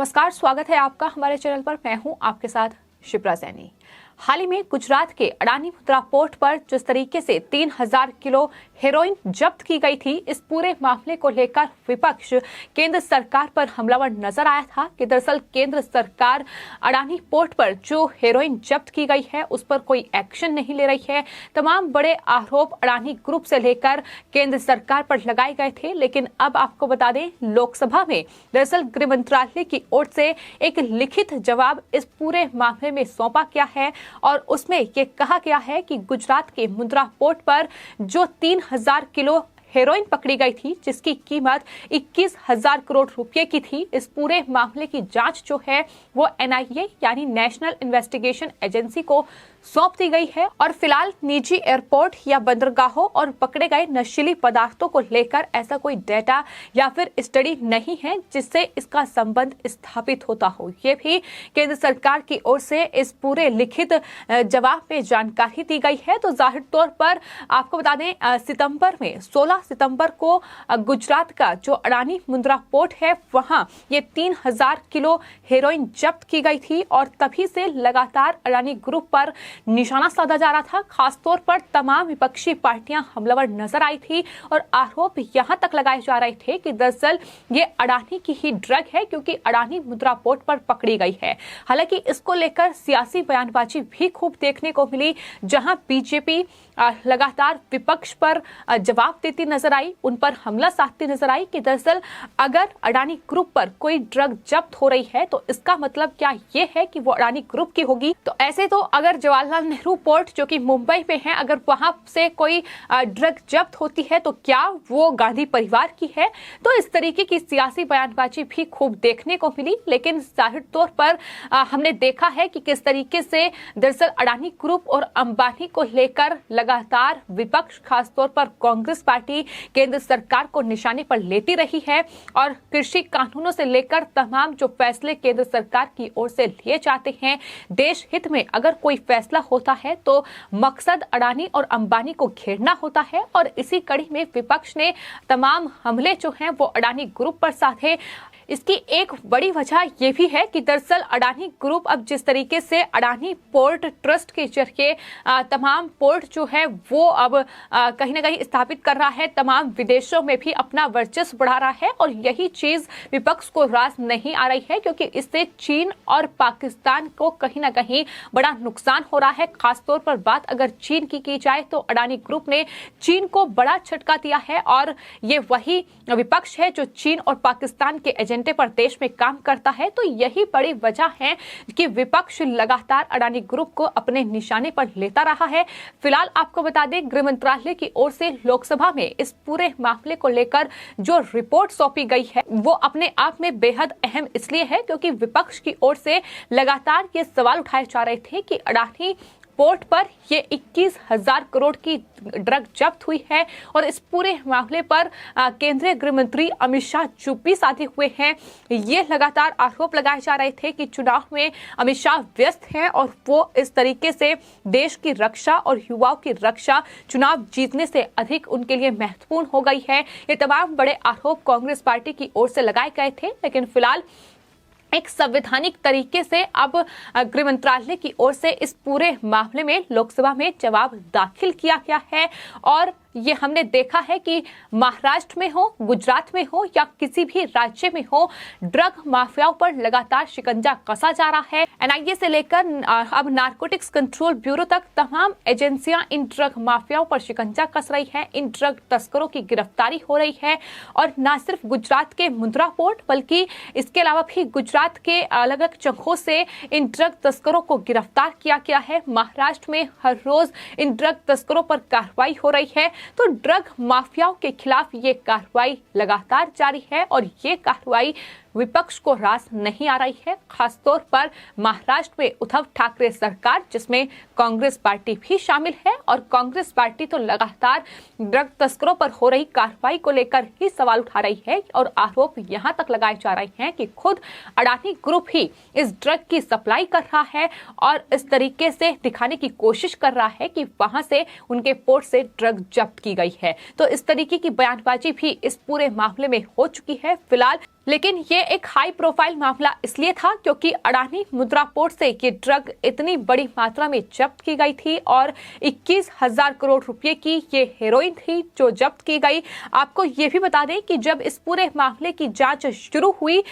नमस्कार, स्वागत है आपका हमारे चैनल पर। मैं हूं आपके साथ शिप्रा सैनी। हाल ही में गुजरात के अडानी मुद्रा पोर्ट पर जिस तरीके से 3000 किलो हेरोइन जब्त की गई थी, इस पूरे मामले को लेकर विपक्ष केंद्र सरकार पर हमलावर नजर आया था कि दरअसल केंद्र सरकार अडानी पोर्ट पर जो हेरोइन जब्त की गई है उस पर कोई एक्शन नहीं ले रही है। तमाम बड़े आरोप अडानी ग्रुप से लेकर केंद्र सरकार पर लगाए गए थे, लेकिन अब आपको बता दें, लोकसभा में दरअसल गृह मंत्रालय की ओर से एक लिखित जवाब इस पूरे मामले में सौंपा गया है और उसमें ये कहा गया है कि गुजरात के मुंद्रा पोर्ट पर जो 3000 किलो हेरोइन पकड़ी गई थी, जिसकी कीमत 21,000 करोड़ रुपए की थी, इस पूरे मामले की जांच जो है वो एनआईए यानी नेशनल इन्वेस्टिगेशन एजेंसी को सौंप दी गई है। और फिलहाल निजी एयरपोर्ट या बंदरगाहों और पकड़े गए नशीली पदार्थों को लेकर ऐसा कोई डेटा या फिर स्टडी नहीं है जिससे इसका संबंध स्थापित होता हो। ये भी केंद्र सरकार की ओर से इस पूरे लिखित जवाब में जानकारी दी गई है। तो जाहिर तौर पर आपको बता दें, सितंबर में 16 सितंबर को गुजरात का जो अडानी मुंद्रा पोर्ट है वहां ये 3000 किलो हेरोइन जब्त की गई थी और तभी से लगातार अडानी ग्रुप पर निशाना साधा जा रहा था। खासतौर पर तमाम विपक्षी पार्टियां हमलावर नजर आई थी और आरोप यहां तक लगाए जा रहे थे कि दरअसल ये अडानी की ही ड्रग है, क्योंकि अडानी मुद्रा पोर्ट पर पकड़ी गई है। हालांकि इसको लेकर सियासी बयानबाजी भी खूब देखने को मिली, जहां बीजेपी लगातार विपक्ष पर जवाब देती नजर आई, उन पर हमला साधती नजर आई कि दरअसल अगर अडानी ग्रुप पर कोई ड्रग जब्त हो रही है तो इसका मतलब क्या ये है कि वो अडानी ग्रुप की होगी। तो ऐसे तो अगर जवाहरलाल नेहरू पोर्ट जो कि मुंबई में है, अगर वहां से कोई ड्रग जब्त होती है तो क्या वो गांधी परिवार की है। तो इस तरीके की सियासी बयानबाजी भी खूब देखने को मिली, लेकिन जाहिर तौर पर हमने देखा है कि किस तरीके से दरअसल अडानी ग्रुप और अंबानी को लेकर लगातार विपक्ष, खासतौर पर कांग्रेस पार्टी केंद्र सरकार को निशाने पर लेती रही है और कृषि कानूनों से लेकर तमाम जो फैसले केंद्र सरकार की ओर से लिए जाते हैं, देश हित में अगर कोई फैसला होता है तो मकसद अडानी और अंबानी को घेरना होता है। और इसी कड़ी में विपक्ष ने तमाम हमले जो हैं वो अडानी ग्रुप पर साधे। इसकी एक बड़ी वजह यह भी है कि दरअसल अडानी ग्रुप अब जिस तरीके से अडानी पोर्ट ट्रस्ट के जरिए तमाम पोर्ट जो है वो अब कहीं ना कहीं स्थापित कर रहा है, तमाम विदेशों में भी अपना वर्चस्व बढ़ा रहा है और यही चीज विपक्ष को रास नहीं आ रही है, क्योंकि इससे चीन और पाकिस्तान को कहीं ना कहीं बड़ा नुकसान हो रहा है। खासतौर पर बात अगर चीन की जाए तो अडानी ग्रुप ने चीन को बड़ा झटका दिया है और ये वही विपक्ष है जो चीन और पाकिस्तान के एजेंडे पर देश में काम करता है। तो यही बड़ी वजह है कि विपक्ष लगातार अडानी ग्रुप को अपने निशाने पर लेता रहा है। फिलहाल आपको बता दें, गृह मंत्रालय की ओर से लोकसभा में इस पूरे मामले को लेकर जो रिपोर्ट सौंपी गई है वो अपने आप में बेहद अहम इसलिए है क्योंकि विपक्ष की ओर से लगातार ये सवाल उठाए जा रहे थे कि अडानी पोर्ट पर ये 21,000 करोड़ की ड्रग जब्त हुई है और इस पूरे मामले पर केंद्रीय गृह मंत्री अमित शाह चुप्पी साधे हुए हैं। ये लगातार आरोप लगाए जा रहे थे कि चुनाव में अमित शाह व्यस्त हैं और वो इस तरीके से देश की रक्षा और युवाओं की रक्षा चुनाव जीतने से अधिक उनके लिए महत्वपूर्ण हो गई है। ये तमाम बड़े आरोप कांग्रेस पार्टी की ओर से लगाए गए थे, लेकिन फिलहाल एक संवैधानिक तरीके से अब गृह मंत्रालय की ओर से इस पूरे मामले में लोकसभा में जवाब दाखिल किया गया है। और ये हमने देखा है कि महाराष्ट्र में हो, गुजरात में हो या किसी भी राज्य में हो, ड्रग माफियाओं पर लगातार शिकंजा कसा जा रहा है। एनआईए से लेकर अब नारकोटिक्स कंट्रोल ब्यूरो तक तमाम एजेंसियां इन ड्रग माफियाओं पर शिकंजा कस रही है, इन ड्रग तस्करों की गिरफ्तारी हो रही है। और न सिर्फ गुजरात के मुंद्रा पोर्ट बल्कि इसके अलावा भी गुजरात के अलग अलग जगहों से इन ड्रग तस्करों को गिरफ्तार किया गया है। महाराष्ट्र में हर रोज इन ड्रग तस्करों पर कार्रवाई हो रही है। तो ड्रग माफियाओं के खिलाफ ये कार्रवाई लगातार जारी है और ये कार्रवाई विपक्ष को रास नहीं आ रही है। खासतौर पर महाराष्ट्र में उद्धव ठाकरे सरकार, जिसमें कांग्रेस पार्टी भी शामिल है, और कांग्रेस पार्टी तो लगातार ड्रग तस्करों पर हो रही कार्रवाई को लेकर ही सवाल उठा रही है और आरोप यहां तक लगाए जा रहे हैं कि खुद अडानी ग्रुप ही इस ड्रग की सप्लाई कर रहा है और इस तरीके से दिखाने की कोशिश कर रहा है कि वहां से उनके पोर्ट से ड्रग जब्त की गई है। तो इस तरीके की बयानबाजी भी इस पूरे मामले में हो चुकी है। फिलहाल लेकिन ये एक हाई प्रोफाइल मामला इसलिए था क्योंकि अडानी मुद्रा पोर्ट से ये ड्रग इतनी बड़ी मात्रा में जब्त की गई थी और 21,000 करोड़ रुपए की ये हेरोइन थी जो जब्त की गई। आपको ये भी बता दें कि जब इस पूरे मामले की जांच शुरू हुई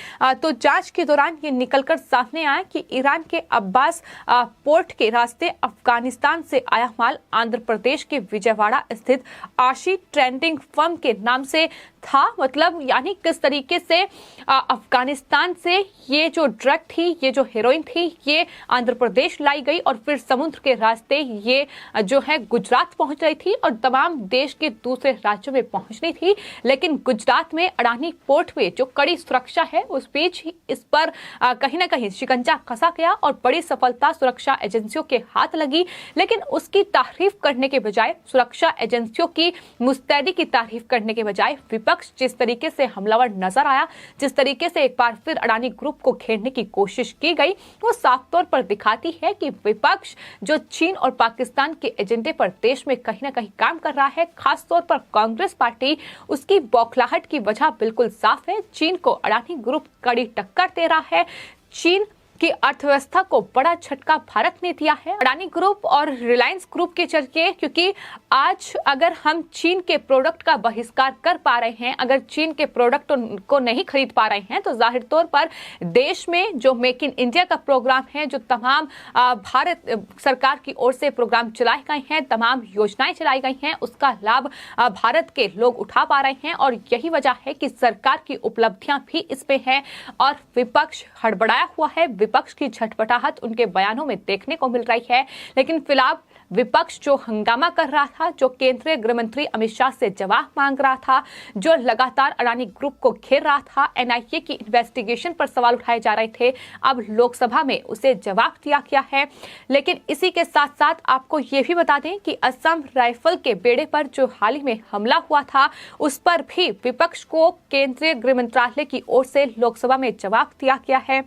तो जांच के दौरान ये निकलकर सामने आया कि ईरान के अब्बास पोर्ट के रास्ते अफगानिस्तान से आया माल आंध्र प्रदेश के विजयवाड़ा स्थित आशी ट्रेडिंग फर्म के नाम से था। मतलब यानी किस तरीके से अफगानिस्तान से ये जो ड्रग थी, ये जो हेरोइन थी, ये आंध्र प्रदेश लाई गई और फिर समुद्र के रास्ते ये जो है गुजरात पहुंच रही थी और तमाम देश के दूसरे राज्यों में पहुंचनी थी। लेकिन गुजरात में अडानी पोर्ट में जो कड़ी सुरक्षा है उस बीच इस पर कहीं ना कहीं शिकंजा कसा गया और बड़ी सफलता सुरक्षा एजेंसियों के हाथ लगी। लेकिन उसकी तारीफ करने के बजाय, सुरक्षा एजेंसियों की मुस्तैदी की तारीफ करने के बजाय विपक्ष जिस तरीके से हमलावर नजर आया, जिस तरीके से एक बार फिर अडानी ग्रुप को घेरने की कोशिश की गई, वो साफ तौर पर दिखाती है कि विपक्ष जो चीन और पाकिस्तान के एजेंडे पर देश में कहीं ना कहीं काम कर रहा है, खासतौर पर कांग्रेस पार्टी, उसकी बौखलाहट की वजह बिल्कुल साफ है। चीन को अडानी ग्रुप कड़ी टक्कर दे रहा है। चीन की अर्थव्यवस्था को बड़ा झटका भारत ने दिया है अडानी ग्रुप और रिलायंस ग्रुप के चलते, क्योंकि आज अगर हम चीन के प्रोडक्ट का बहिष्कार कर पा रहे हैं, अगर चीन के प्रोडक्ट को नहीं खरीद पा रहे हैं, तो जाहिर तौर पर देश में जो मेक इन इंडिया का प्रोग्राम है, जो तमाम भारत सरकार की ओर से प्रोग्राम चलाए गए हैं, तमाम योजनाएं चलाई गई हैं, उसका लाभ भारत के लोग उठा पा रहे हैं। और यही वजह है कि सरकार की उपलब्धियां भी इसमें हैं और विपक्ष हड़बड़ाया हुआ है। विपक्ष की झटपटाहट उनके बयानों में देखने को मिल रही है। लेकिन फिलहाल विपक्ष जो हंगामा कर रहा था, जो केंद्रीय गृह मंत्री अमित शाह से जवाब मांग रहा था, जो लगातार अडानी ग्रुप को घेर रहा था, एनआईए की इन्वेस्टिगेशन पर सवाल उठाए जा रहे थे, अब लोकसभा में उसे जवाब दिया गया है। लेकिन इसी के साथ साथ आपको ये भी बता दें कि असम राइफल के बेड़े पर जो हाल ही में हमला हुआ था, उस पर भी विपक्ष को केंद्रीय गृह मंत्रालय की ओर से लोकसभा में जवाब दिया गया है।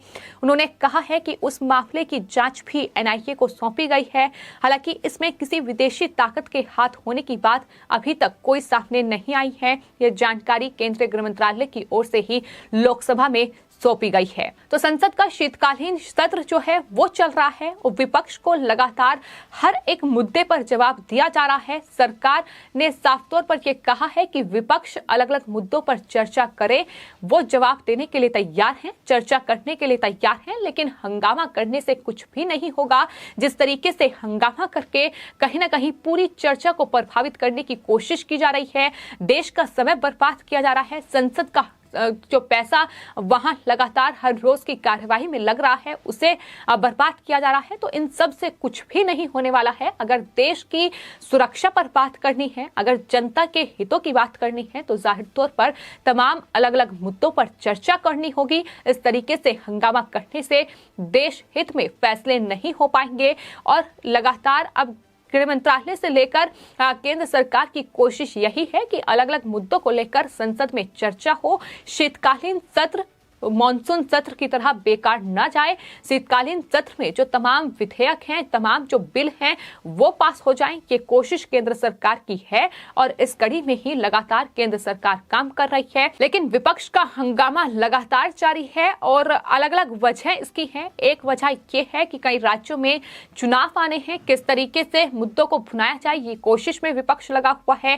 उन्होंने कहा है कि उस मामले की जांच भी एनआईए को सौंपी गई है। हालांकि इसमें किसी विदेशी ताकत के हाथ होने की बात अभी तक कोई सामने नहीं आई है। यह जानकारी केंद्रीय गृह मंत्रालय की ओर से ही लोकसभा में सौंपी गई है। तो संसद का शीतकालीन सत्र जो है वो चल रहा है और विपक्ष को लगातार हर एक मुद्दे पर जवाब दिया जा रहा है। सरकार ने साफ तौर पर यह कहा है कि विपक्ष अलग अलग मुद्दों पर चर्चा करे, वो जवाब देने के लिए तैयार हैं, चर्चा करने के लिए तैयार हैं, लेकिन हंगामा करने से कुछ भी नहीं होगा। जिस तरीके से हंगामा करके कहीं ना कहीं पूरी चर्चा को प्रभावित करने की कोशिश की जा रही है, देश का समय बर्बाद किया जा रहा है, संसद का जो पैसा वहां लगातार हर रोज की कार्यवाही में लग रहा है उसे बर्बाद किया जा रहा है, तो इन सब से कुछ भी नहीं होने वाला है। अगर देश की सुरक्षा पर बात करनी है, अगर जनता के हितों की बात करनी है, तो जाहिर तौर पर तमाम अलग अलग मुद्दों पर चर्चा करनी होगी। इस तरीके से हंगामा करने से देश हित में फैसले नहीं हो पाएंगे और लगातार अब गृह मंत्रालय से लेकर केंद्र सरकार की कोशिश यही है कि अलग अलग मुद्दों को लेकर संसद में चर्चा हो। शीतकालीन सत्र मॉनसून सत्र की तरह बेकार न जाए। शीतकालीन सत्र में जो तमाम विधेयक हैं, तमाम जो बिल हैं, वो पास हो जाएं, ये कोशिश केंद्र सरकार की है और इस कड़ी में ही लगातार केंद्र सरकार काम कर रही है। लेकिन विपक्ष का हंगामा लगातार जारी है और अलग अलग वजह इसकी है। एक वजह ये है कि कई राज्यों में चुनाव आने हैं, किस तरीके से मुद्दों को भुनाया जाए, ये कोशिश में विपक्ष लगा हुआ है।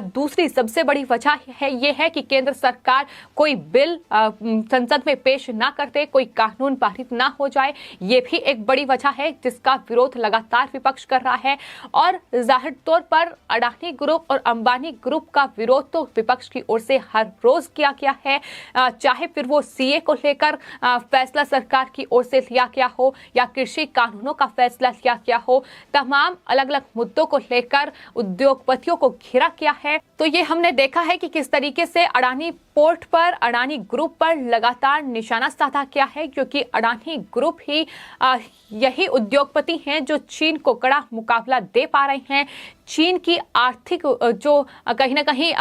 दूसरी सबसे बड़ी वजह है ये है कि केंद्र सरकार कोई बिल संसद में पेश ना करते, कोई कानून पारित ना हो जाए, ये भी एक बड़ी वजह है जिसका विरोध लगातार विपक्ष कर रहा है। और जाहिर तौर पर अडानी ग्रुप और अंबानी ग्रुप का विरोध तो विपक्ष की ओर से हर रोज किया गया है, चाहे फिर वो सीए को लेकर फैसला सरकार की ओर से लिया गया हो या कृषि कानूनों का फैसला लिया गया हो, तमाम अलग अलग मुद्दों को लेकर उद्योगपतियों को घेरा गया है। तो ये हमने देखा है कि किस तरीके से अडानी पोर्ट पर, अडानी ग्रुप पर लगातार लगातार निशाना साधा किया है, क्योंकि अडानी ग्रुप ही यही उद्योगपति हैं जो चीन को कड़ा मुकाबला दे पा रहे हैं। चीन की आर्थिक जो कहीं ना कहीं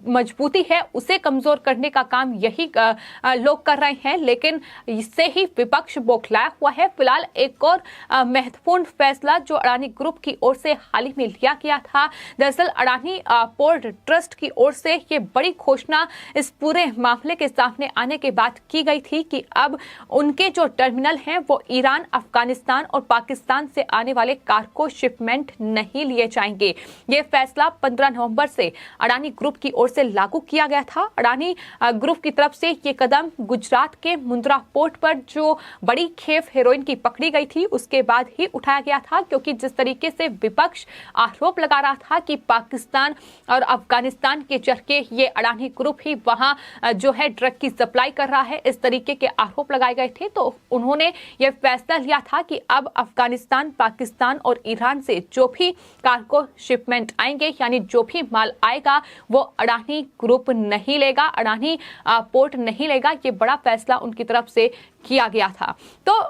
मजबूती है उसे कमजोर करने का काम यही लोग कर रहे हैं, लेकिन इससे ही विपक्ष बौखलाया हुआ है। फिलहाल एक और महत्वपूर्ण फैसला जो अडानी ग्रुप की ओर से हाल ही में लिया गया था। दरअसल अडानी पोर्ट ट्रस्ट की ओर से ये बड़ी घोषणा इस पूरे मामले के सामने आने के बाद की गई थी कि अब उनके जो टर्मिनल हैं वो ईरान, अफगानिस्तान और पाकिस्तान से आने वाले कार्गो शिपमेंट नहीं लिए जाएंगे। ये फैसला 15 नवंबर से अडानी ग्रुप की ओर से लागू किया गया था। अडानी ग्रुप की तरफ से ये कदम गुजरात के मुंद्रा पोर्ट पर जो बड़ी खेप हेरोइन की पकड़ी गई थी उसके बाद ही उठाया गया था, क्योंकि जिस तरीके से विपक्ष आरोप लगा रहा था कि पाकिस्तान और अफगानिस्तान के चलते ये अडानी ग्रुप ही वहां जो है ड्रग की सप्लाई कर रहा है, इस तरीके के आरोप लगाए गए थे। तो उन्होंने ये फैसला लिया था कि अब अफगानिस्तान, पाकिस्तान और ईरान से जो भी कार्गो शिपमेंट आएंगे, यानी जो भी माल आएगा वो अडानी ग्रुप नहीं लेगा, अडानी पोर्ट नहीं लेगा। ये बड़ा फैसला उनकी तरफ से किया गया था। तो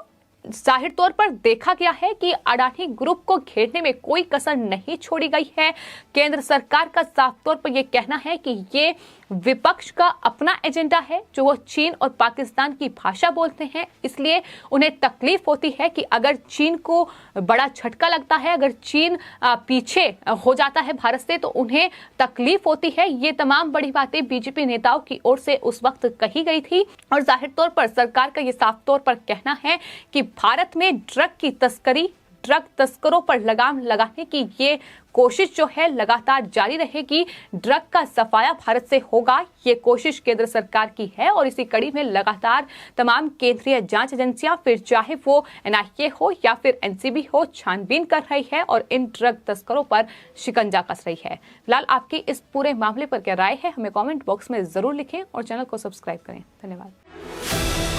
जाहिर तौर पर देखा गया है कि अडानी ग्रुप को घेरने में कोई कसर नहीं छोड़ी गई है। केंद्र सरकार का साफ तौर पर यह कहना है कि ये विपक्ष का अपना एजेंडा है, जो वो चीन और पाकिस्तान की भाषा बोलते हैं, इसलिए उन्हें तकलीफ होती है कि अगर चीन को बड़ा झटका लगता है, अगर चीन पीछे हो जाता है भारत से, तो उन्हें तकलीफ होती है। ये तमाम बड़ी बातें बीजेपी नेताओं की ओर से उस वक्त कही गई थी और जाहिर तौर पर सरकार का ये साफ तौर पर कहना है कि भारत में ड्रग तस्करों पर लगाम लगाने की ये कोशिश जो है लगातार जारी रहेगी। ड्रग का सफाया भारत से होगा, ये कोशिश केंद्र सरकार की है और इसी कड़ी में लगातार तमाम केंद्रीय जांच एजेंसियां, फिर चाहे वो एनआईए हो या फिर एनसीबी हो, छानबीन कर रही है और इन ड्रग तस्करों पर शिकंजा कस रही है। फिलहाल आपकी इस पूरे मामले पर क्या राय है, हमें कॉमेंट बॉक्स में जरूर लिखें और चैनल को सब्सक्राइब करें। धन्यवाद।